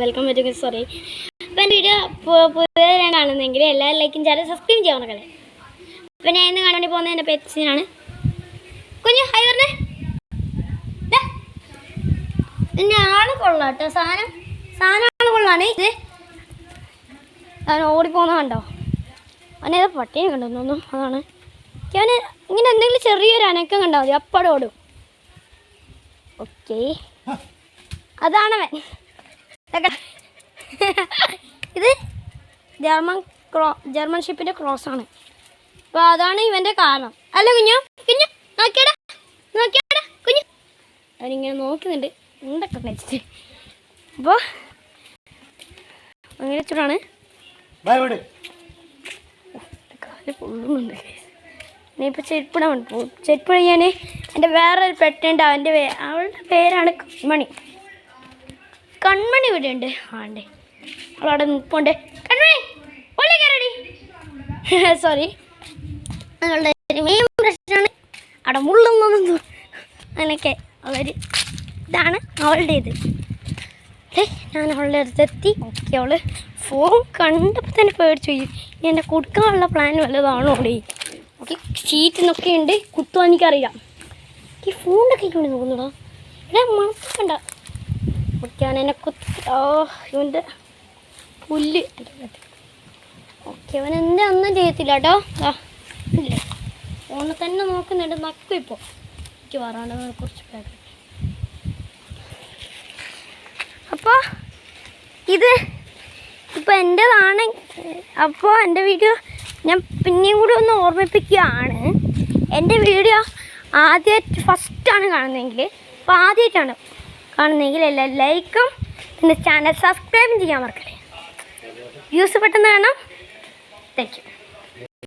Welcome back. Sorry. അപ്പം എൻ്റെ video പുതിയതാണ് കാണുന്നതെങ്കിൽ എല്ലാവരും ലൈക്കും ചാനൽ സബ്സ്ക്രൈബ് ചെയ്യാൻ മക്കളെ. അപ്പം ഞാൻ ഇന്ന് കാണാൻ വേണ്ടി പോകുന്നത് എൻ്റെ പെറ്റ്സിനാണ്. കുഞ്ഞു ഹൈ പറഞ്ഞേ. ഇതിൻ്റെ ആള് കൊള്ളാം കേട്ടോ. സാധനം ആള് കൊള്ളാണ്. ഇത് അവൻ ഓടിപ്പോകുന്ന കണ്ടോ? അവനേത് പട്ടിയെ കണ്ടോന്നും അതാണ്. അവന് ഇങ്ങനെ എന്തെങ്കിലും ചെറിയൊരു അനക്കം കണ്ടാൽ മതി, അപ്പടെ ഓടും. ഓക്കെ, അതാണവൻ. ഇത് ജർമ്മൻ ഷിപ്പിൻ്റെ ക്രോസാണ്. അപ്പോൾ അതാണ് ഇവൻ്റെ കാരണം. അല്ല കുഞ്ഞു നോക്കിയാടാ കുഞ്ഞു. അവനിങ്ങനെ നോക്കുന്നുണ്ട് എന്തൊക്കെ വെച്ചിട്ട്. അപ്പോൾ അങ്ങനെ വെച്ചിട്ടാണ് കാല് പൊള്ളുന്നുണ്ട്. ഇനിയിപ്പോൾ ചെരുപ്പിടാൻ പോകും. ചെരുപ്പ് കഴിയാൻ എൻ്റെ വേറൊരു പെട്ടുണ്ട്. അവളുടെ പേരാണ് കൺമണി ഇവിടെ ഉണ്ട്. ആണ്ടേ അവളവിടെ നിൽപ്പുണ്ട്. കൺമണി ഒള്ളി കയറടി. സോറി, അവളുടെ ഒരു മെയിൻ പ്രശ്നമാണ് അവിടെ മുള്ളൊന്നും. അങ്ങനെയൊക്കെ അവളൊരു ഇതാണ് അവളുടെ ഇത്. ഞാൻ അവളുടെ അടുത്തെത്തി. ഓക്കെ, അവൾ ഫോൺ കണ്ടപ്പോൾ തന്നെ പേടിച്ചു പോയി. എൻ്റെ കൊടുക്കാനുള്ള പ്ലാൻ വല്ലതാണോ അവിടെ. ഓക്കെ, ഷീറ്റിനൊക്കെ ഉണ്ട്. കുത്തുവാൻ എനിക്കറിയാം. ഈ ഫോണിൻ്റെ കൈ കൊണ്ട് നോക്കുന്നുണ്ടോ? ഇവിടെ മണക്കണ്ട. ഓക്കെ, അവനെന്നെ ഇവൻ്റെ പുല്ല്. ഓക്കെ, അവൻ എൻ്റെ ഒന്നും ചെയ്യത്തില്ല കേട്ടോ. ഇല്ലേ, ഫോണിൽ തന്നെ നോക്കുന്നുണ്ട്. നക്കും ഇപ്പോൾ എനിക്ക് പറയാണ്ട് കുറച്ച് പേര്. അപ്പോൾ ഇപ്പോൾ എൻ്റെതാണ്. അപ്പോൾ എൻ്റെ വീഡിയോ ഞാൻ പിന്നെയും കൂടി ഒന്ന് ഓർമ്മിപ്പിക്കുകയാണ്. എൻ്റെ വീഡിയോ ഫസ്റ്റാണ് കാണുന്നതെങ്കിൽ, അപ്പോൾ ആദ്യമായിട്ടാണ് കാണുന്നതെങ്കിൽ എല്ലാം ലൈക്കും പിന്നെ ചാനൽ സബ്സ്ക്രൈബും ചെയ്യാൻ മറക്കല്ലേ. വ്യൂസ് പെട്ടെന്ന് കാണാം. Thank you.